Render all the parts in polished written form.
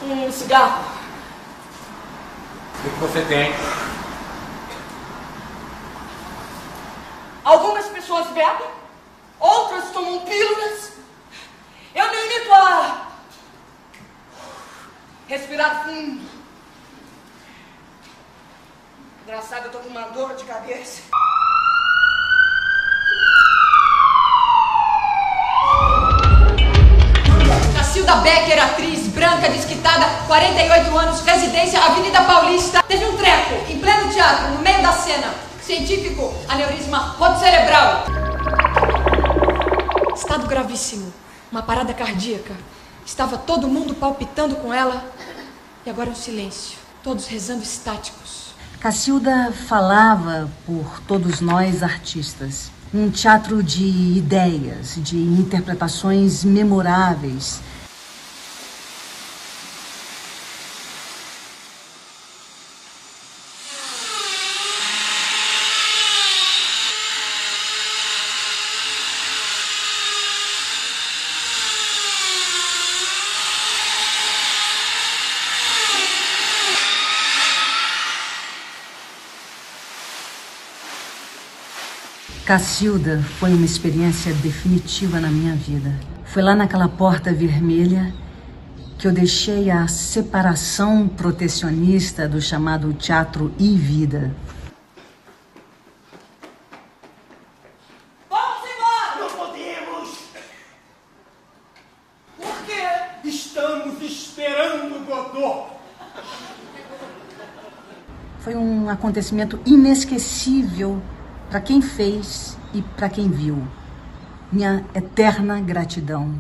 Um cigarro. O que você tem? Algumas pessoas bebem, outras tomam pílulas. Eu me limito a respirar fundo. Engraçado, eu tô com uma dor de cabeça. Cacilda Becker, atriz, branca, desquitada, 48 anos, residência, Avenida Paulista. Teve um treco, em pleno teatro, no meio da cena. Científico, aneurisma rodocerebral. Estado gravíssimo, uma parada cardíaca. Estava todo mundo palpitando com ela. E agora um silêncio, todos rezando estáticos. Cacilda falava por todos nós artistas. Um teatro de ideias, de interpretações memoráveis. Cacilda foi uma experiência definitiva na minha vida. Foi lá naquela porta vermelha que eu deixei a separação protecionista do chamado teatro e vida. Vamos embora! Não podemos! Por quê? Estamos esperando Godot! Foi um acontecimento inesquecível para quem fez e para quem viu. Minha eterna gratidão.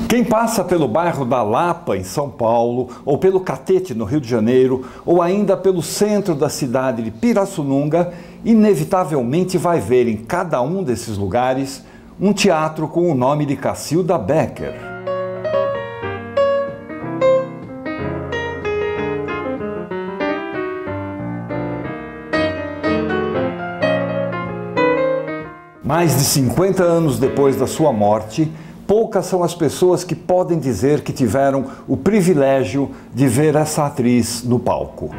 Quem passa pelo bairro da Lapa, em São Paulo, ou pelo Catete, no Rio de Janeiro, ou ainda pelo centro da cidade de Pirassununga, inevitavelmente vai ver em cada um desses lugares um teatro com o nome de Cacilda Becker. Mais de 50 anos depois da sua morte, poucas são as pessoas que podem dizer que tiveram o privilégio de ver essa atriz no palco.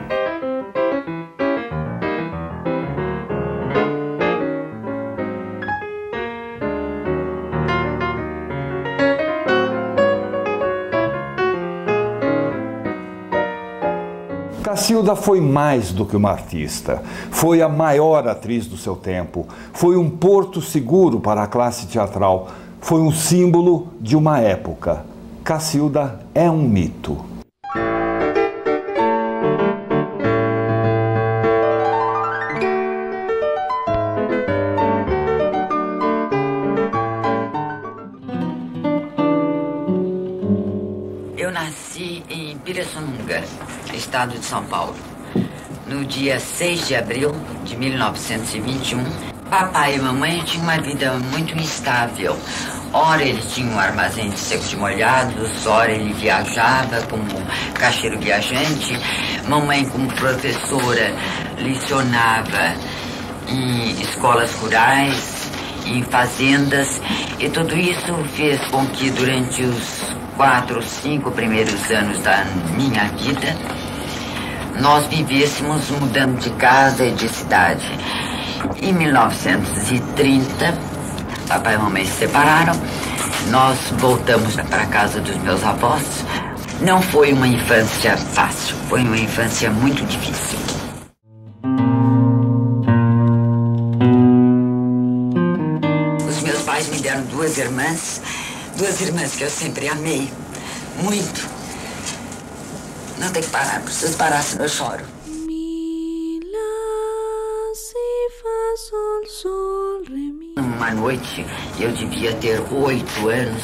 Cacilda foi mais do que uma artista. Foi a maior atriz do seu tempo. Foi um porto seguro para a classe teatral. Foi um símbolo de uma época. Cacilda é um mito. Eu nasci em Pirassununga, estado de São Paulo, no dia 6 de abril de 1921. Papai e mamãe tinham uma vida muito instável. Ora ele tinha um armazém de secos e molhados, ora ele viajava como caixeiro viajante. Mamãe, como professora, lecionava em escolas rurais, em fazendas, e tudo isso fez com que durante os 4 ou 5 primeiros anos da minha vida nós vivêssemos mudando de casa e de cidade. Em 1930, papai e mamãe se separaram, nós voltamos para a casa dos meus avós. Não foi uma infância fácil, foi uma infância muito difícil. Os meus pais me deram duas irmãs que eu sempre amei muito. Não tem que parar, preciso parar, senão eu choro. Uma noite, eu devia ter 8 anos,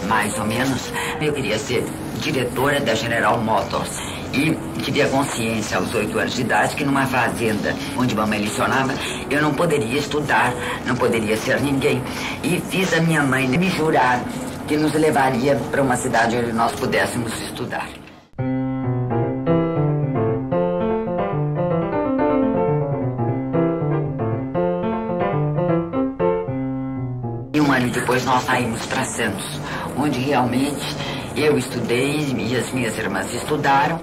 mais ou menos. Eu queria ser diretora da General Motors. E tive a consciência, aos 8 anos de idade, que numa fazenda onde mamãe lecionava, eu não poderia estudar, não poderia ser ninguém. E fiz a minha mãe me jurar que nos levaria para uma cidade onde nós pudéssemos estudar. depois nós saímos para Santos, onde realmente eu estudei e as minhas irmãs estudaram.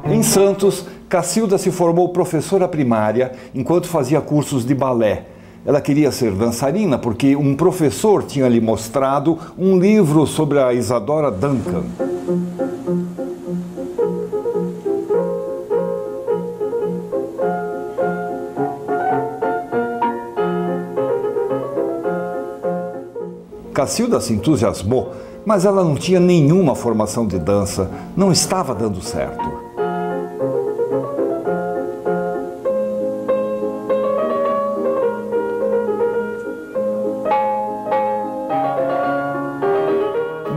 Em Santos, Cacilda se formou professora primária enquanto fazia cursos de balé. Ela queria ser dançarina porque um professor tinha lhe mostrado um livro sobre a Isadora Duncan. Cacilda se entusiasmou, mas ela não tinha nenhuma formação de dança, não estava dando certo.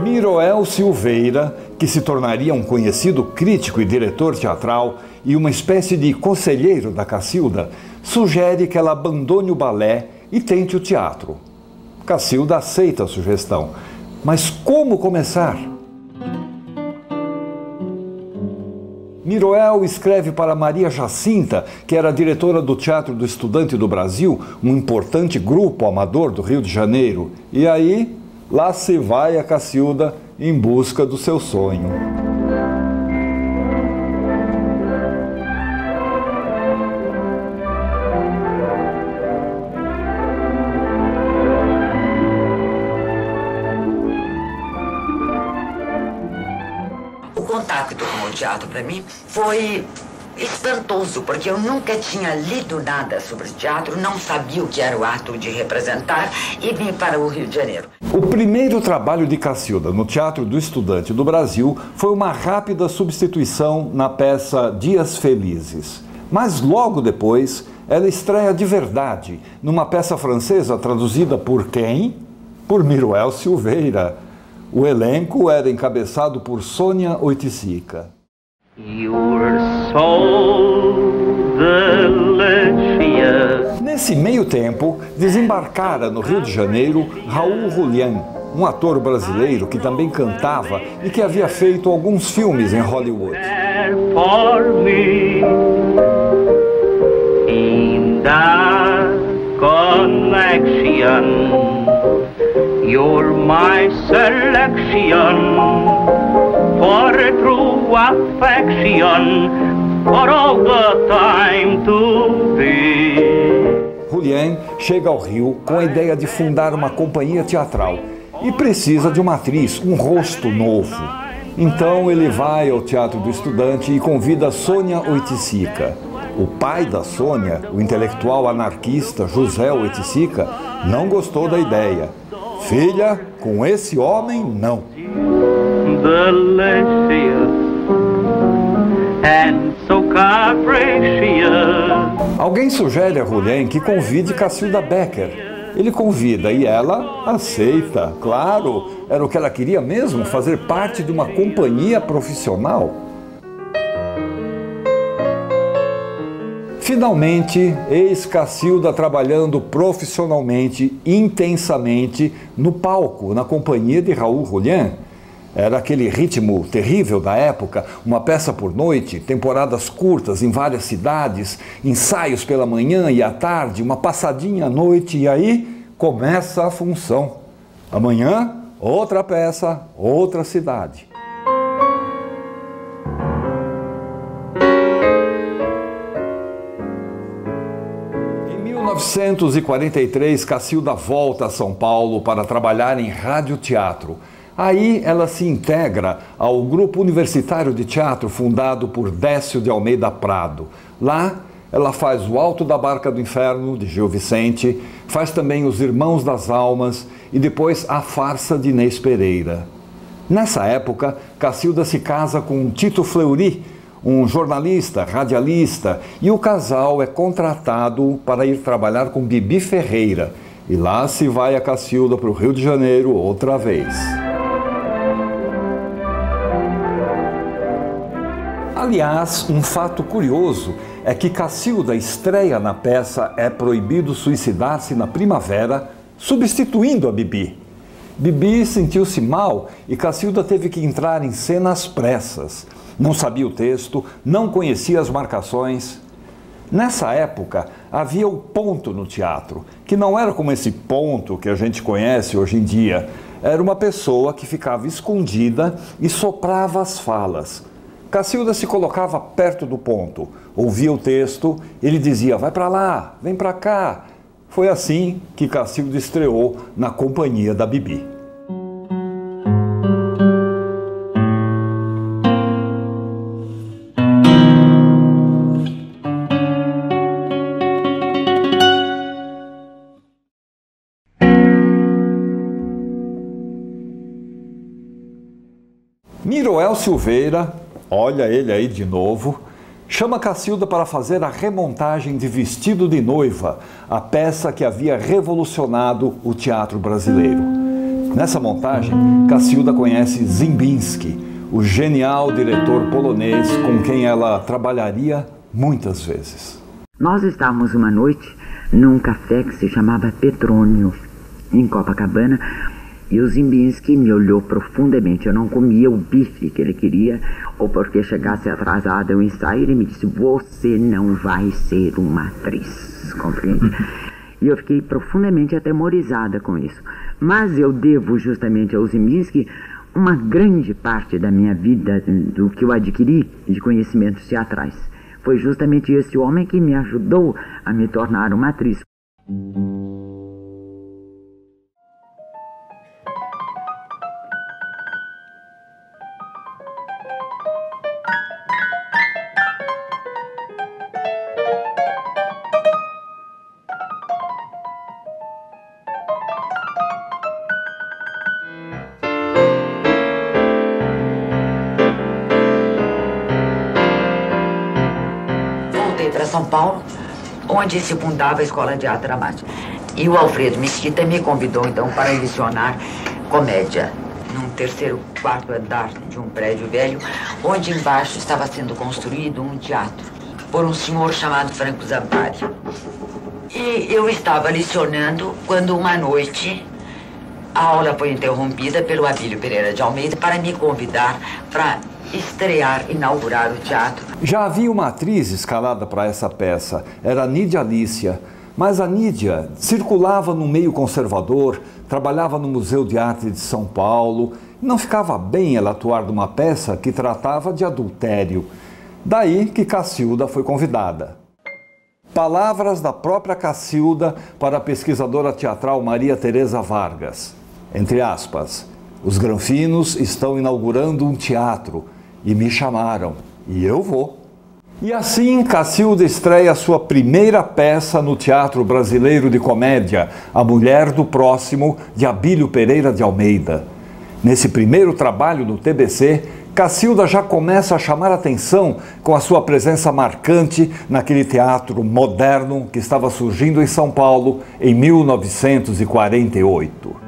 Miroel Silveira, que se tornaria um conhecido crítico e diretor teatral e uma espécie de conselheiro da Cacilda, sugere que ela abandone o balé e tente o teatro. Cacilda aceita a sugestão, mas como começar? Miroel escreve para Maria Jacinta, que era diretora do Teatro do Estudante do Brasil, um importante grupo amador do Rio de Janeiro. E aí, lá se vai a Cacilda em busca do seu sonho. O contato com o teatro para mim foi espantoso, porque eu nunca tinha lido nada sobre teatro, não sabia o que era o ato de representar e vim para o Rio de Janeiro. O primeiro trabalho de Cacilda no Teatro do Estudante do Brasil foi uma rápida substituição na peça Dias Felizes. Mas logo depois, ela estreia de verdade numa peça francesa traduzida por quem? Por Miroel Silveira. O elenco era encabeçado por Sônia Oiticica. Nesse meio tempo, desembarcara no Rio de Janeiro Raul Julián, um ator brasileiro que também cantava e que havia feito alguns filmes em Hollywood. You're my selection for a true affection for all the time to be. Julián chega ao Rio com a ideia de fundar uma companhia teatral e precisa de uma atriz, um rosto novo. Então ele vai ao Teatro do Estudante e convida Sônia Oiticica. O pai da Sônia, o intelectual anarquista José Oiticica, não gostou da ideia. Filha, com esse homem, não. Alguém sugere a Julián que convide Cacilda Becker. Ele convida e ela aceita. Claro, era o que ela queria mesmo, fazer parte de uma companhia profissional. Finalmente, eis Cacilda trabalhando profissionalmente, intensamente, no palco, na companhia de Raul Julián. Era aquele ritmo terrível da época, uma peça por noite, temporadas curtas em várias cidades, ensaios pela manhã e à tarde, uma passadinha à noite e aí começa a função. Amanhã, outra peça, outra cidade. Em 1943, Cacilda volta a São Paulo para trabalhar em radioteatro. Aí ela se integra ao Grupo Universitário de Teatro fundado por Décio de Almeida Prado. Lá ela faz O Alto da Barca do Inferno, de Gil Vicente, faz também Os Irmãos das Almas e depois A Farsa de Inês Pereira. Nessa época, Cacilda se casa com Tito Fleury, um jornalista, radialista, e o casal é contratado para ir trabalhar com Bibi Ferreira. E lá se vai a Cacilda para o Rio de Janeiro outra vez. Aliás, um fato curioso é que Cacilda estreia na peça É Proibido Suicidar-se na Primavera, substituindo a Bibi. Bibi sentiu-se mal e Cacilda teve que entrar em cena às pressas. Não sabia o texto, não conhecia as marcações. Nessa época, havia o ponto no teatro, que não era como esse ponto que a gente conhece hoje em dia. Era uma pessoa que ficava escondida e soprava as falas. Cacilda se colocava perto do ponto, ouvia o texto, ele dizia, vai para lá, vem para cá. Foi assim que Cacilda estreou na companhia da Bibi. Miroel Silveira, olha ele aí de novo, chama Cacilda para fazer a remontagem de Vestido de Noiva, a peça que havia revolucionado o teatro brasileiro. Nessa montagem, Cacilda conhece Ziembinski, o genial diretor polonês com quem ela trabalharia muitas vezes. Nós estávamos uma noite num café que se chamava Petrônio, em Copacabana, e o Ziembinski me olhou profundamente. Eu não comia o bife que ele queria, ou porque chegasse atrasada ao ensaio, ele me disse, você não vai ser uma atriz, compreende? E eu fiquei profundamente atemorizada com isso. Mas eu devo justamente ao Ziembinski uma grande parte da minha vida, do que eu adquiri de conhecimentos teatrais. Foi justamente esse homem que me ajudou a me tornar uma atriz. Para São Paulo, onde se fundava a Escola de Arte Dramática. E o Alfredo Mesquita me convidou, então, para lecionar comédia num terceiro, quarto andar de um prédio velho, onde embaixo estava sendo construído um teatro por um senhor chamado Franco Zampari. E eu estava lecionando quando, uma noite, a aula foi interrompida pelo Abílio Pereira de Almeida para me convidar para estrear, inaugurar o teatro. Já havia uma atriz escalada para essa peça, era a Nídia Alicia, mas a Nídia circulava no meio conservador, trabalhava no Museu de Arte de São Paulo, não ficava bem ela atuar numa peça que tratava de adultério. Daí que Cacilda foi convidada. Palavras da própria Cacilda para a pesquisadora teatral Maria Teresa Vargas. Entre aspas, os granfinos estão inaugurando um teatro e me chamaram, e eu vou. E assim, Cacilda estreia sua primeira peça no Teatro Brasileiro de Comédia, A Mulher do Próximo, de Abílio Pereira de Almeida. Nesse primeiro trabalho do TBC, Cacilda já começa a chamar a atenção com a sua presença marcante naquele teatro moderno que estava surgindo em São Paulo em 1948.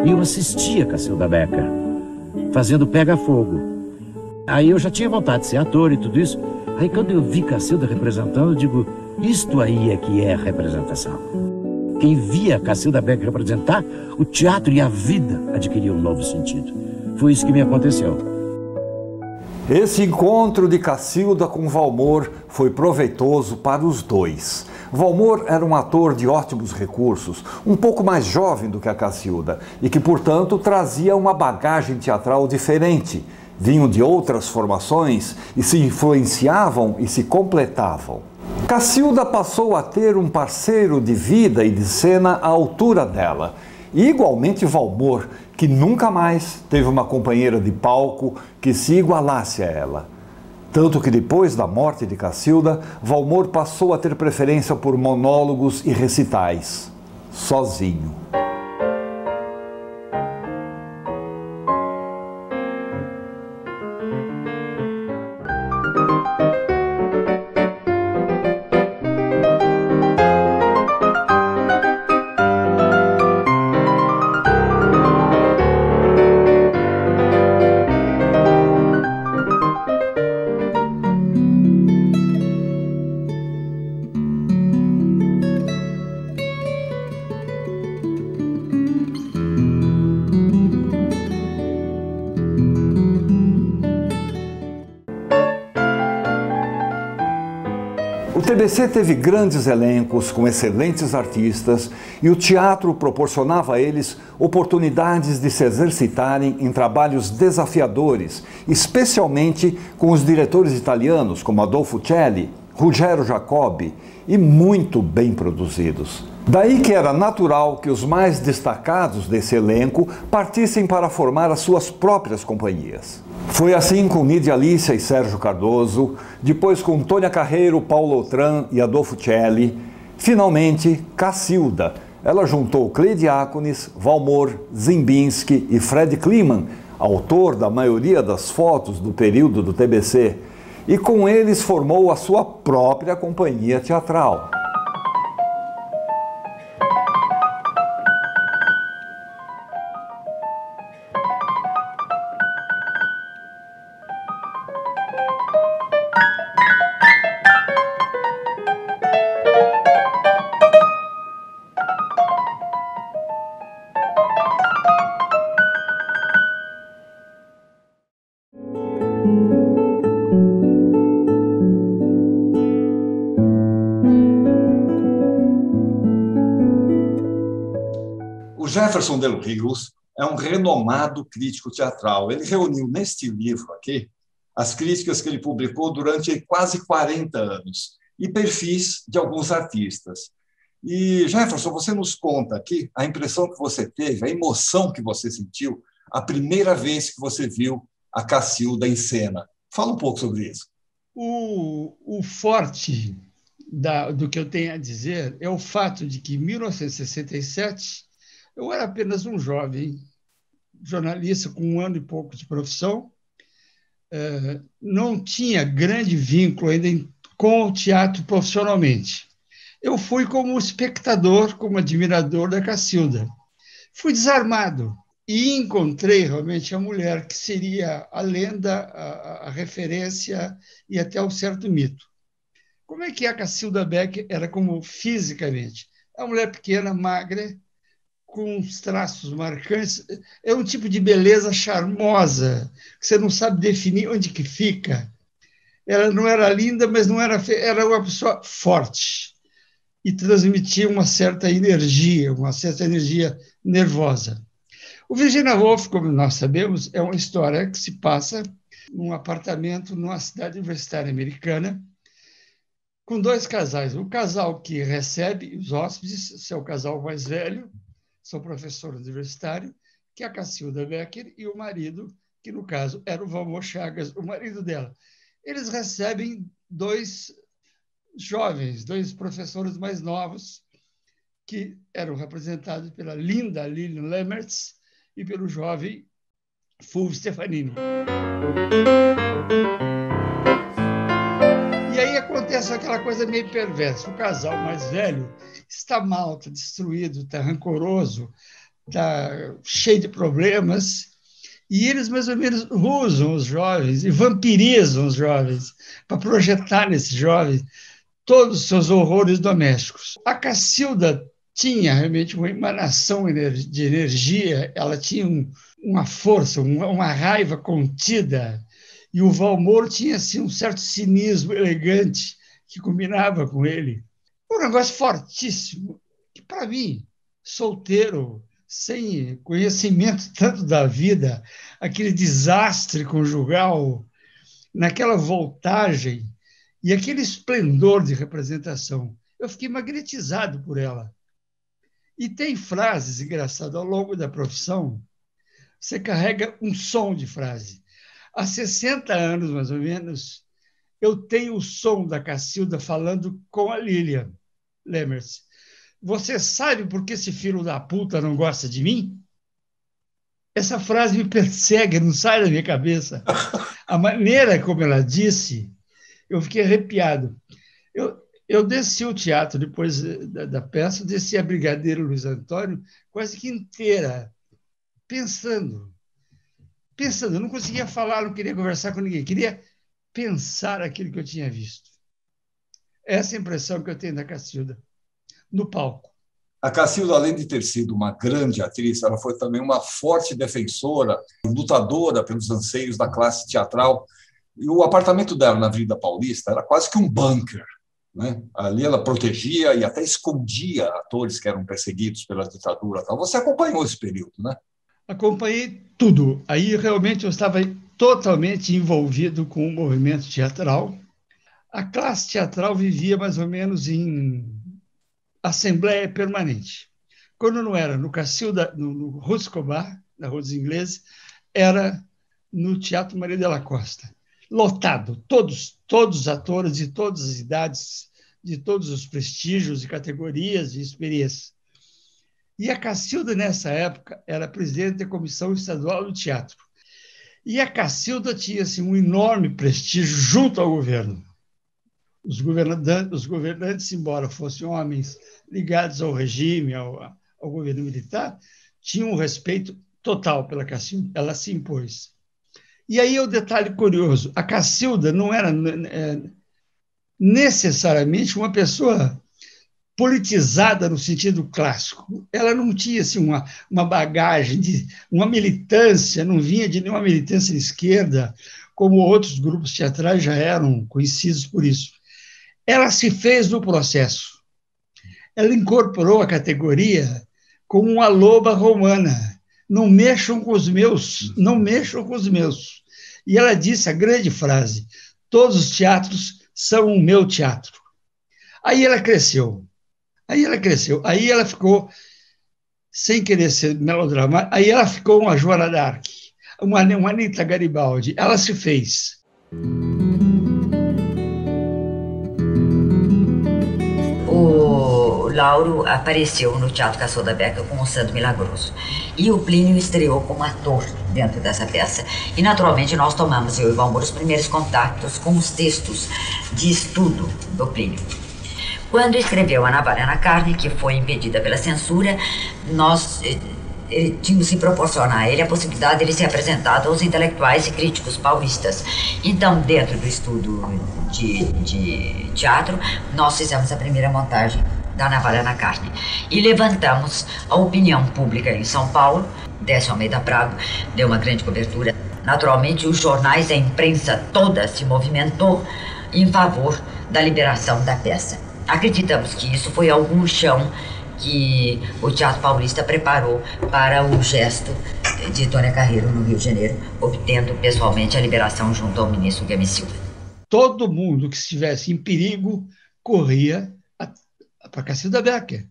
Eu assistia Cacilda Becker fazendo Pega Fogo. Aí eu já tinha vontade de ser ator e tudo isso. Aí quando eu vi Cacilda representando, eu digo, isto aí é que é a representação. Quem via Cacilda Becker representar, o teatro e a vida adquiriam um novo sentido. Foi isso que me aconteceu. Esse encontro de Cacilda com Valmor foi proveitoso para os dois. Valmor era um ator de ótimos recursos, um pouco mais jovem do que a Cacilda e que, portanto, trazia uma bagagem teatral diferente. Vinham de outras formações e se influenciavam e se completavam. Cacilda passou a ter um parceiro de vida e de cena à altura dela. E igualmente Valmor, que nunca mais teve uma companheira de palco que se igualasse a ela. Tanto que depois da morte de Cacilda, Valmor passou a ter preferência por monólogos e recitais, sozinho. O TBC teve grandes elencos com excelentes artistas e o teatro proporcionava a eles oportunidades de se exercitarem em trabalhos desafiadores, especialmente com os diretores italianos como Adolfo Celli, Ruggero Jacobi e muito bem produzidos. Daí que era natural que os mais destacados desse elenco partissem para formar as suas próprias companhias. Foi assim com Nídia Alicia e Sérgio Cardoso, depois com Tônia Carreiro, Paulo Outram e Adolfo Celli, finalmente Cacilda. Ela juntou Cleide Diáconis, Valmor, Ziembinski e Fred Kliman, autor da maioria das fotos do período do TBC, e com eles formou a sua própria companhia teatral. O Jefferson de los Rios é um renomado crítico teatral. Ele reuniu neste livro aqui as críticas que ele publicou durante quase 40 anos e perfis de alguns artistas. E, Jefferson, você nos conta aqui a impressão que você teve, a emoção que você sentiu a primeira vez que você viu a Cacilda em cena. Fala um pouco sobre isso. O forte do que eu tenho a dizer é o fato de que, em 1967, eu era apenas um jovem jornalista com 1 ano e pouco de profissão, não tinha grande vínculo ainda com o teatro profissionalmente. Eu fui como espectador, como admirador da Cacilda. Fui desarmado e encontrei realmente a mulher que seria a lenda, a referência e até um certo mito. Como é que a Cacilda Becker era como fisicamente? É uma mulher pequena, magra, com uns traços marcantes. É um tipo de beleza charmosa, que você não sabe definir onde que fica. Ela não era linda, mas não era feia, era uma pessoa forte e transmitia uma certa energia nervosa. O Virginia Woolf, como nós sabemos, é uma história que se passa num apartamento numa cidade universitária americana, com 2 casais. O casal que recebe os hóspedes, esse é o casal mais velho, são professor universitário, que é a Cacilda Becker, e o marido, que no caso era o Valmor Chagas, o marido dela. Eles recebem 2 jovens, 2 professores mais novos, que eram representados pela linda Lilian Lemmertz e pelo jovem Fulvio Stefanini. E aí acontece aquela coisa meio perversa. O casal mais velho está mal, está destruído, está rancoroso, está cheio de problemas, e eles mais ou menos usam os jovens e vampirizam os jovens para projetar nesses jovens todos os seus horrores domésticos. A Cacilda tinha realmente uma emanação de energia, ela tinha uma força, uma raiva contida, e o Valmor tinha assim, um certo cinismo elegante que combinava com ele. Um negócio fortíssimo, que para mim, solteiro, sem conhecimento tanto da vida, aquele desastre conjugal, naquela voltagem e aquele esplendor de representação, eu fiquei magnetizado por ela. E tem frases engraçadas, ao longo da profissão, você carrega um som de frase. Há 60 anos, mais ou menos, eu tenho o som da Cacilda falando com a Lilian Lemers. Você sabe por que esse filho da puta não gosta de mim? Essa frase me persegue, não sai da minha cabeça. A maneira como ela disse, eu fiquei arrepiado. Eu desci o teatro depois da peça, desci a Brigadeiro Luiz Antônio quase que inteira, pensando. Eu não conseguia falar, não queria conversar com ninguém, queria pensar aquilo que eu tinha visto. Essa é a impressão que eu tenho da Cacilda, no palco. A Cacilda, além de ter sido uma grande atriz, ela foi também uma forte defensora, lutadora pelos anseios da classe teatral. E o apartamento dela na Avenida Paulista era quase que um bunker, né? Ali ela protegia e até escondia atores que eram perseguidos pela ditadura. Você acompanhou esse período, né? Acompanhei tudo. Aí realmente eu estava totalmente envolvido com o movimento teatral. A classe teatral vivia mais ou menos em assembleia permanente. Quando não era no Cacilda, no Ruth Escobar, na Rua dos Ingleses, era no Teatro Maria de la Costa. Lotado, todos os atores de todas as idades, de todos os prestígios e categorias e experiências. E a Cacilda, nessa época, era presidente da Comissão Estadual do Teatro. E a Cacilda tinha assim, um enorme prestígio junto ao governo. Os governantes, embora fossem homens ligados ao regime, ao governo militar, tinham um respeito total pela Cacilda. Ela se impôs. E aí o detalhe curioso, a Cacilda não era necessariamente uma pessoa politizada no sentido clássico. Ela não tinha assim, uma bagagem, uma militância, não vinha de nenhuma militância de esquerda, como outros grupos teatrais já eram conhecidos por isso. Ela se fez no processo. Ela incorporou a categoria como uma loba romana. Não mexam com os meus, não mexam com os meus. E ela disse a grande frase, todos os teatros são o meu teatro. Aí ela cresceu. Aí ela ficou, sem querer ser melodramática, aí ela ficou uma Joana d'Arc, uma Anita Garibaldi. Ela se fez. O Lauro apareceu no Teatro Cacilda Becker com o Santo Milagroso. E o Plínio estreou como ator dentro dessa peça. E, naturalmente, nós tomamos, eu e o Valmor, os primeiros contatos com os textos de estudo do Plínio. Quando escreveu A Navalha na Carne, que foi impedida pela censura, nós tínhamos que proporcionar a ele a possibilidade de ele ser apresentado aos intelectuais e críticos paulistas. Então, dentro do estudo de teatro, nós fizemos a primeira montagem da Navalha na Carne e levantamos a opinião pública em São Paulo. Décio Almeida Prado deu uma grande cobertura. Naturalmente, os jornais, a imprensa toda se movimentou em favor da liberação da peça. Acreditamos que isso foi algum chão que o Teatro Paulista preparou para o gesto de Tônia Carreiro no Rio de Janeiro, obtendo pessoalmente a liberação junto ao ministro Guilherme Silva. Todo mundo que estivesse em perigo corria para a Cacilda Becker.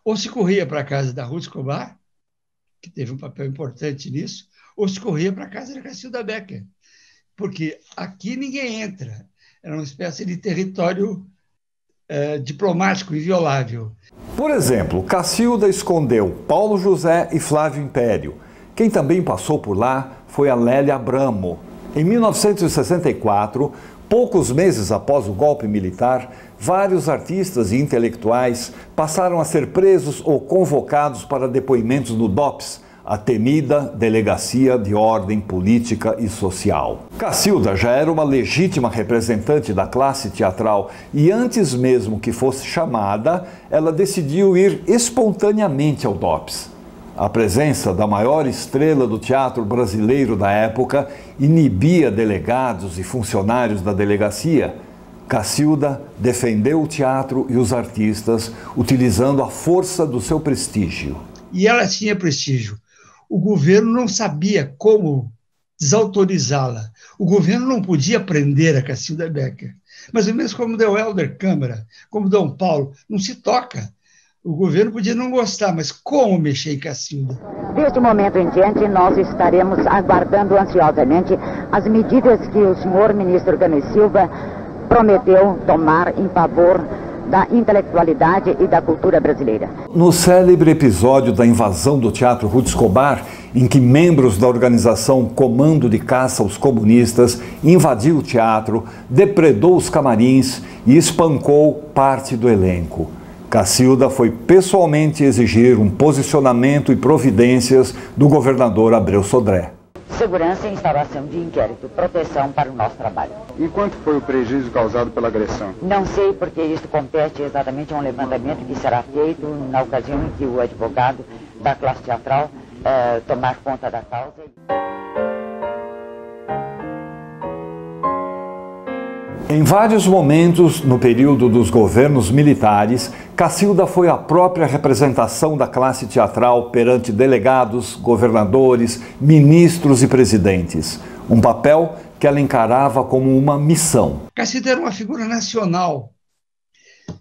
Ou se corria para a casa da Ruth Escobar, que teve um papel importante nisso, ou se corria para a casa da Cacilda Becker. Porque aqui ninguém entra. Era uma espécie de território diplomático inviolável. Por exemplo, Cacilda escondeu Paulo José e Flávio Império. Quem também passou por lá foi a Lélia Abramo. Em 1964, poucos meses após o golpe militar, vários artistas e intelectuais passaram a ser presos ou convocados para depoimentos no DOPS, a temida Delegacia de Ordem Política e Social. Cacilda já era uma legítima representante da classe teatral e antes mesmo que fosse chamada, ela decidiu ir espontaneamente ao DOPS. A presença da maior estrela do teatro brasileiro da época inibia delegados e funcionários da delegacia. Cacilda defendeu o teatro e os artistas utilizando a força do seu prestígio. E ela tinha prestígio. O governo não sabia como desautorizá-la. O governo não podia prender a Cacilda Becker. Mais ou menos como deu Helder Câmara, como Dom Paulo, não se toca. O governo podia não gostar, mas como mexer em Cacilda? Deste momento em diante, nós estaremos aguardando ansiosamente as medidas que o senhor ministro Guilherme Silva prometeu tomar em favor da intelectualidade e da cultura brasileira. No célebre episódio da invasão do Teatro Ruth Escobar, em que membros da organização Comando de Caça aos Comunistas invadiu o teatro, depredou os camarins e espancou parte do elenco, Cacilda foi pessoalmente exigir um posicionamento e providências do governador Abreu Sodré. Segurança e instalação de inquérito, proteção para o nosso trabalho. E quanto foi o prejuízo causado pela agressão? Não sei, porque isso compete exatamente a um levantamento que será feito na ocasião em que o advogado da classe teatral tomar conta da causa. Em vários momentos, no período dos governos militares, Cacilda foi a própria representação da classe teatral perante delegados, governadores, ministros e presidentes. Um papel que ela encarava como uma missão. Cacilda era uma figura nacional.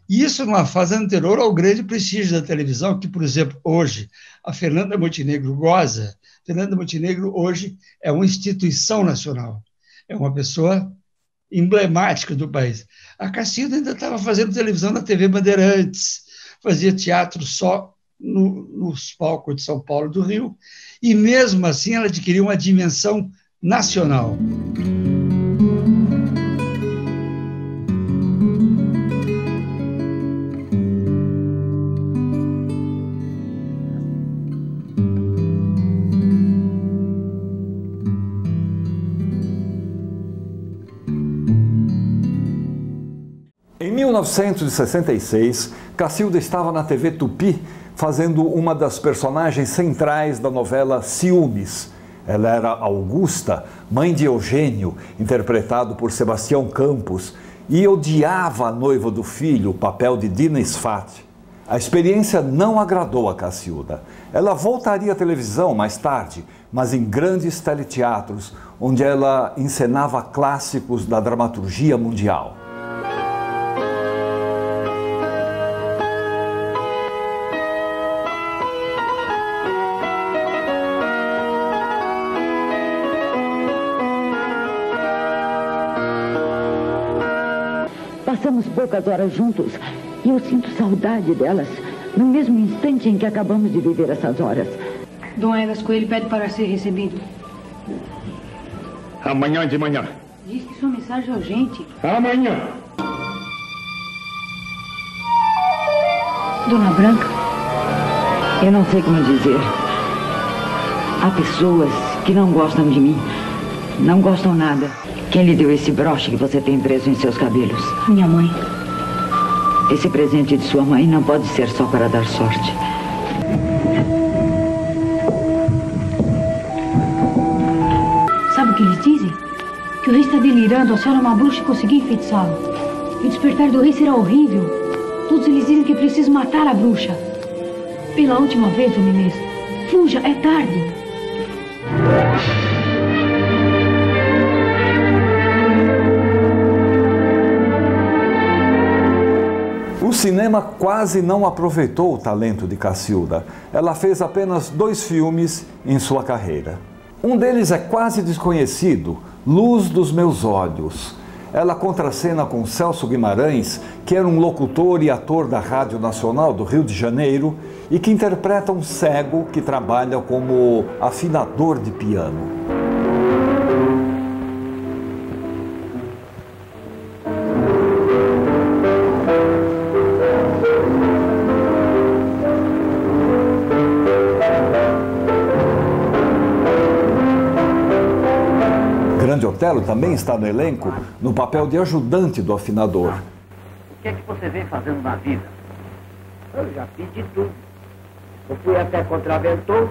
E isso numa fase anterior ao grande prestígio da televisão, que, por exemplo, hoje a Fernanda Montenegro goza. Fernanda Montenegro hoje é uma instituição nacional. É uma pessoa emblemática do país. A Cacilda ainda estava fazendo televisão na TV Bandeirantes, fazia teatro só nos palcos de São Paulo e do Rio, e mesmo assim ela adquiriu uma dimensão nacional. Em 1966, Cacilda estava na TV Tupi fazendo uma das personagens centrais da novela Ciúmes. Ela era Augusta, mãe de Eugênio, interpretado por Sebastião Campos, e odiava a noiva do filho, o papel de Dina Sfat. A experiência não agradou a Cacilda. Ela voltaria à televisão mais tarde, mas em grandes teleteatros, onde ela encenava clássicos da dramaturgia mundial. Passamos poucas horas juntos e eu sinto saudade delas no mesmo instante em que acabamos de viver essas horas. Dom Egas Coelho pede para ser recebido. Amanhã de manhã. Diz que sua mensagem é urgente. Amanhã. Dona Branca? Eu não sei como dizer. Há pessoas que não gostam de mim. Não gostam nada. Quem lhe deu esse broche que você tem preso em seus cabelos? Minha mãe. Esse presente de sua mãe não pode ser só para dar sorte. Sabe o que eles dizem? Que o rei está delirando, a senhora é uma bruxa e conseguiu enfeitiçá-lo. E o despertar do rei será horrível. Todos eles dizem que é preciso matar a bruxa. Pela última vez, Dona Inês, fuja, é tarde. O cinema quase não aproveitou o talento de Cacilda. Ela fez apenas 2 filmes em sua carreira. Um deles é quase desconhecido, Luz dos Meus Olhos. Ela contracena com Celso Guimarães, que era um locutor e ator da Rádio Nacional do Rio de Janeiro e que interpreta um cego que trabalha como afinador de piano. Grande Otelo também está no elenco, no papel de ajudante do afinador. O que é que você vem fazendo na vida? Eu já fiz de tudo. Eu fui até contraventor.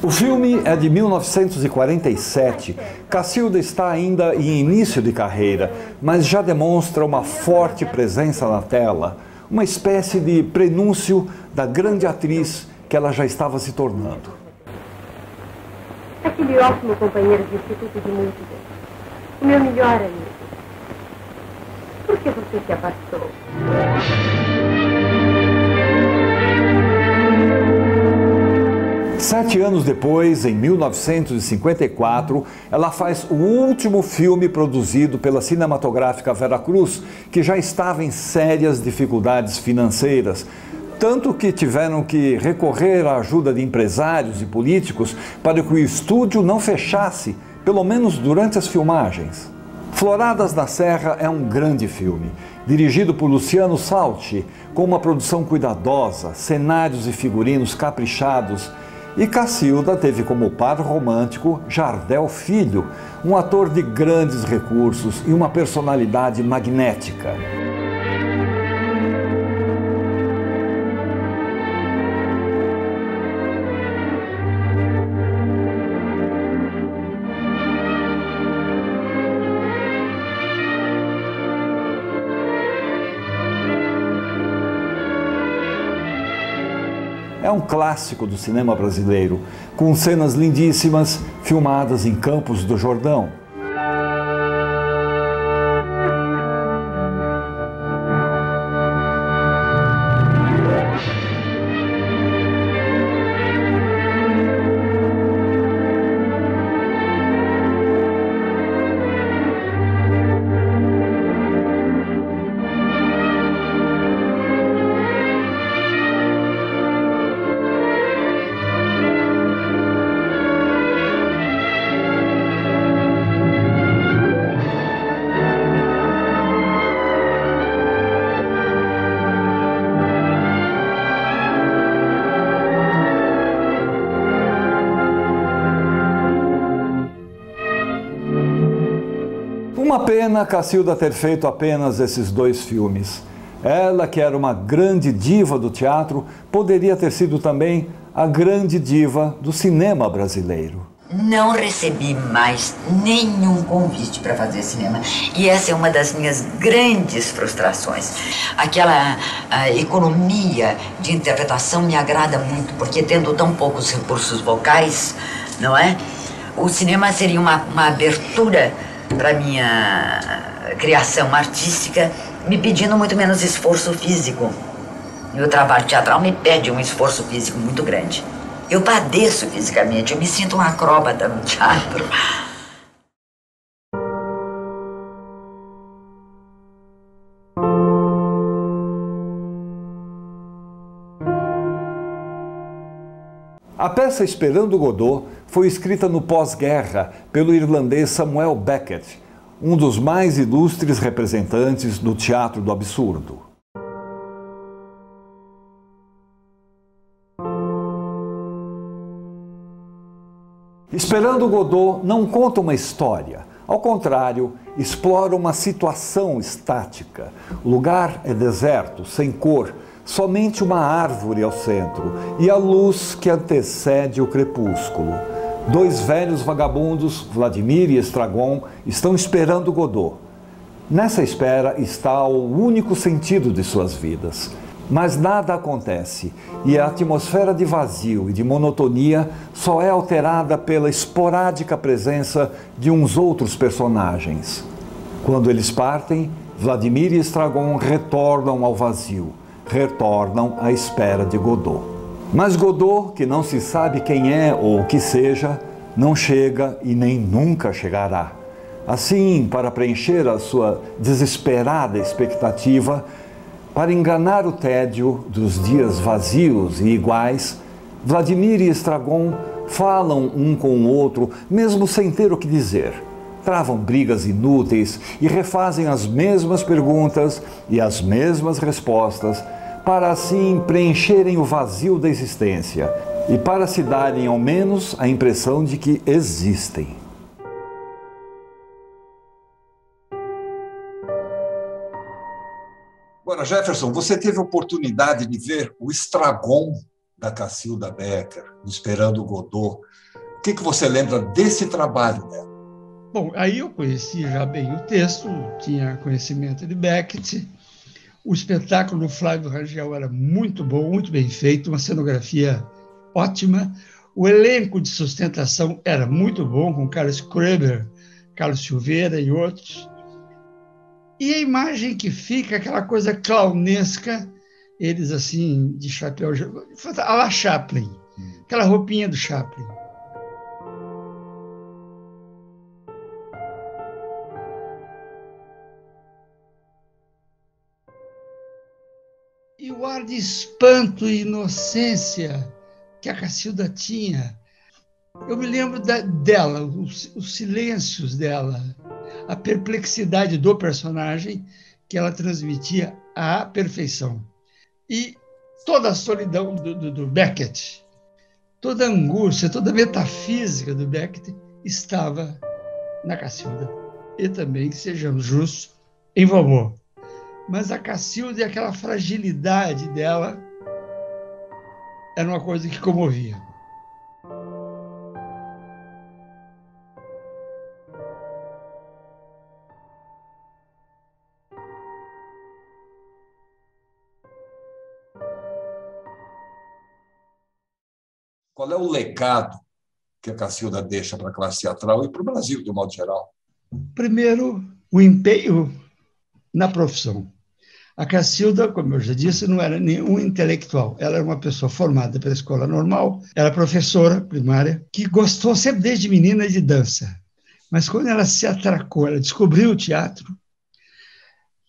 O filme é de 1947. Cacilda está ainda em início de carreira, mas já demonstra uma forte presença na tela, uma espécie de prenúncio da grande atriz que ela já estava se tornando. Aquele ótimo companheiro de instituto de música, o meu melhor amigo. Por que você se afastou? 7 anos depois, em 1954, ela faz o último filme produzido pela cinematográfica Veracruz, que já estava em sérias dificuldades financeiras, tanto que tiveram que recorrer à ajuda de empresários e políticos para que o estúdio não fechasse, pelo menos durante as filmagens. Floradas na Serra é um grande filme, dirigido por Luciano Salti, com uma produção cuidadosa, cenários e figurinos caprichados. E Cacilda teve como par romântico Jardel Filho, um ator de grandes recursos e uma personalidade magnética. É um clássico do cinema brasileiro, com cenas lindíssimas, filmadas em Campos do Jordão. Uma pena Cacilda ter feito apenas esses 2 filmes. Ela, que era uma grande diva do teatro, poderia ter sido também a grande diva do cinema brasileiro. Não recebi mais nenhum convite para fazer cinema. E essa é uma das minhas grandes frustrações. Aquela economia de interpretação me agrada muito, porque tendo tão poucos recursos vocais, não é? O cinema seria uma abertura para minha criação artística, me pedindo muito menos esforço físico. E o trabalho teatral me pede um esforço físico muito grande. Eu padeço fisicamente, eu me sinto um acróbata no teatro. A peça Esperando Godot foi escrita no pós-guerra pelo irlandês Samuel Beckett, um dos mais ilustres representantes do teatro do absurdo. Esperando Godot não conta uma história, ao contrário, explora uma situação estática. O lugar é deserto, sem cor, somente uma árvore ao centro e a luz que antecede o crepúsculo. 2 velhos vagabundos, Vladimir e Estragon, estão esperando Godot. Nessa espera está o único sentido de suas vidas. Mas nada acontece e a atmosfera de vazio e de monotonia só é alterada pela esporádica presença de uns outros personagens. Quando eles partem, Vladimir e Estragon retornam ao vazio, retornam à espera de Godot. Mas Godot, que não se sabe quem é ou o que seja, não chega e nem nunca chegará. Assim, para preencher a sua desesperada expectativa, para enganar o tédio dos dias vazios e iguais, Vladimir e Estragon falam um com o outro, mesmo sem ter o que dizer. Travam brigas inúteis e refazem as mesmas perguntas e as mesmas respostas, para assim preencherem o vazio da existência e para se darem ao menos a impressão de que existem. Agora, Jefferson, você teve a oportunidade de ver o Estragon da Cacilda Becker, Esperando Godot. O que você lembra desse trabalho dela? Bom, aí eu conhecia já bem o texto, tinha conhecimento de Beckett. O espetáculo do Flávio Rangel era muito bom, muito bem feito, uma cenografia ótima. O elenco de sustentação era muito bom, com Carlos Kreber, Carlos Silveira e outros. E a imagem que fica, aquela coisa clownesca, eles assim, de chapéu, a la Chaplin, aquela roupinha do Chaplin. E o ar de espanto e inocência que a Cacilda tinha. Eu me lembro dela, os silêncios dela, a perplexidade do personagem que ela transmitia à perfeição. E toda a solidão do Beckett, toda a angústia, toda a metafísica do Beckett estava na Cacilda. E também, sejamos justos, em Vovô. Mas a Cacilda e aquela fragilidade dela era uma coisa que comovia. Qual é o legado que a Cacilda deixa para a classe teatral e para o Brasil, de um modo geral? Primeiro, o empenho na profissão. A Cacilda, como eu já disse, não era nenhum intelectual. Ela era uma pessoa formada pela escola normal, era professora primária, que gostou sempre desde menina de dança. Mas quando ela se atracou, ela descobriu o teatro,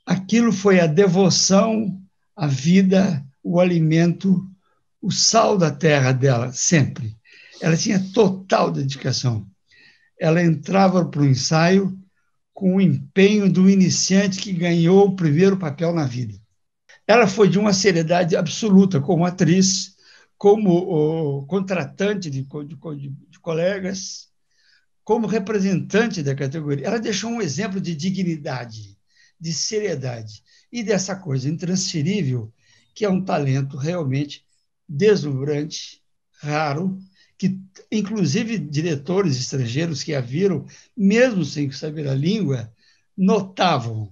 aquilo foi a devoção, a vida, o alimento, o sal da terra dela, sempre. Ela tinha total dedicação. Ela entrava para o ensaio com o empenho do iniciante que ganhou o primeiro papel na vida. Ela foi de uma seriedade absoluta como atriz, como contratante de colegas, como representante da categoria. Ela deixou um exemplo de dignidade, de seriedade e dessa coisa intransferível, que é um talento realmente deslumbrante, raro, que inclusive diretores estrangeiros que a viram, mesmo sem saber a língua, notavam.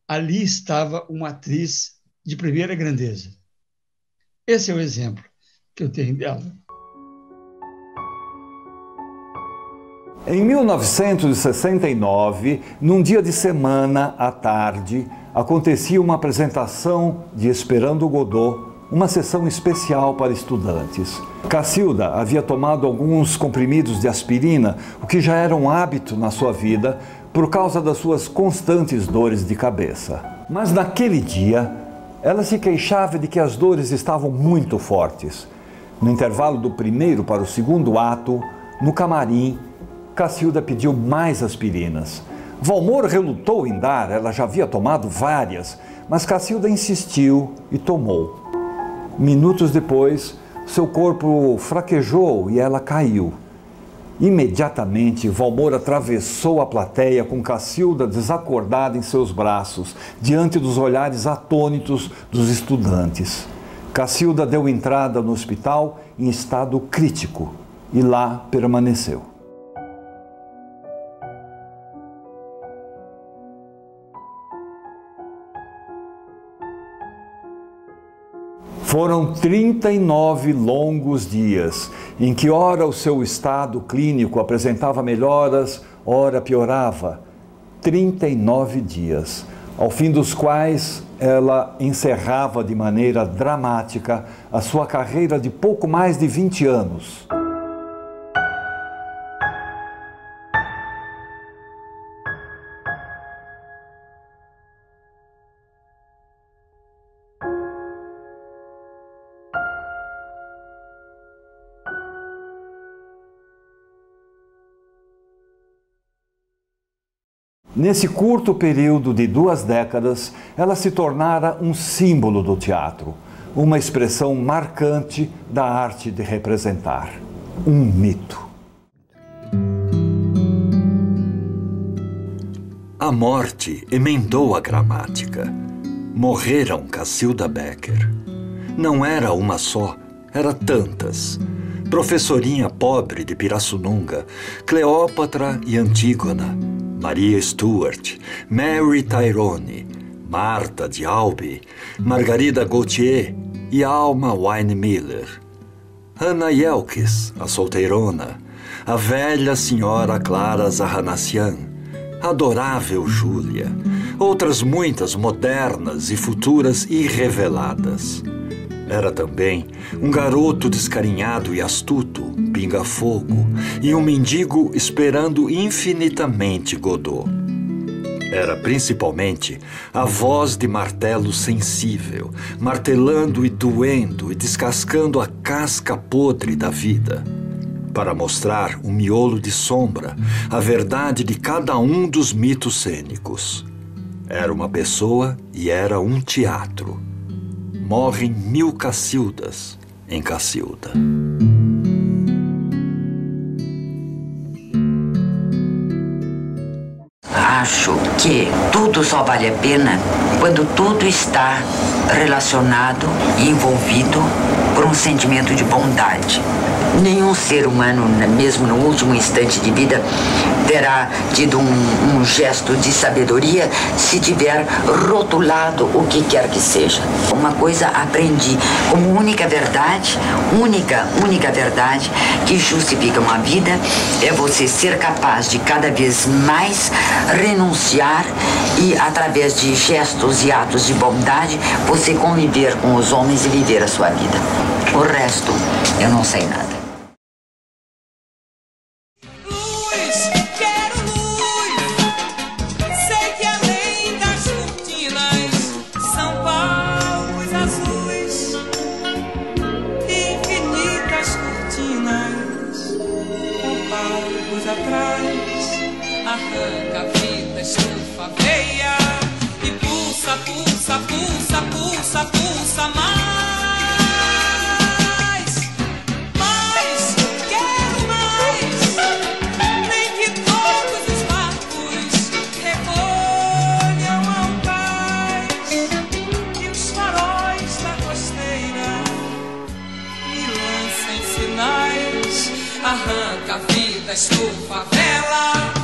Ali estava uma atriz de primeira grandeza. Esse é o exemplo que eu tenho dela. Em 1969, num dia de semana à tarde, acontecia uma apresentação de Esperando Godot, uma sessão especial para estudantes. Cacilda havia tomado alguns comprimidos de aspirina, o que já era um hábito na sua vida, por causa das suas constantes dores de cabeça. Mas naquele dia, ela se queixava de que as dores estavam muito fortes. No intervalo do primeiro para o segundo ato, no camarim, Cacilda pediu mais aspirinas. Valmor relutou em dar, ela já havia tomado várias, mas Cacilda insistiu e tomou. Minutos depois, seu corpo fraquejou e ela caiu. Imediatamente, Valmor atravessou a plateia com Cacilda desacordada em seus braços, diante dos olhares atônitos dos estudantes. Cacilda deu entrada no hospital em estado crítico e lá permaneceu. Foram 39 longos dias, em que ora o seu estado clínico apresentava melhoras, ora piorava. 39 dias, ao fim dos quais ela encerrava de maneira dramática a sua carreira de pouco mais de 20 anos. Nesse curto período de 2 décadas, ela se tornara um símbolo do teatro, uma expressão marcante da arte de representar, um mito. A morte emendou a gramática. Morreram Cacilda Becker. Não era uma só, era tantas. Professorinha pobre de Pirassununga, Cleópatra e Antígona, Maria Stuart, Mary Tyrone, Marta de Albi, Margarida Gautier e Alma Wine Miller. Ana Yelkes, a solteirona, a velha senhora Clara Zahanassian, adorável Júlia, outras muitas modernas e futuras irreveladas. Era também um garoto descarinhado e astuto, pinga-fogo, e um mendigo esperando infinitamente Godot. Era principalmente a voz de martelo sensível, martelando e doendo e descascando a casca podre da vida, para mostrar o miolo de sombra, a verdade de cada um dos mitos cênicos. Era uma pessoa e era um teatro. Morrem 1000 Cacildas em Cacilda. Acho que tudo só vale a pena quando tudo está relacionado e envolvido por um sentimento de bondade. Nenhum ser humano, mesmo no último instante de vida, terá tido um gesto de sabedoria se tiver rotulado o que quer que seja. Uma coisa aprendi como única verdade que justifica uma vida é você ser capaz de cada vez mais renunciar e, através de gestos e atos de bondade, você conviver com os homens e viver a sua vida. O resto, eu não sei nada. Arranca a vida, estufa a veia e pulsa, pulsa, pulsa, pulsa, pulsa mais. Mais, quero mais. Nem que todos os barcos recolham ao cais e os faróis da costeira me lancem sinais. Arranca a vida, estufa a vela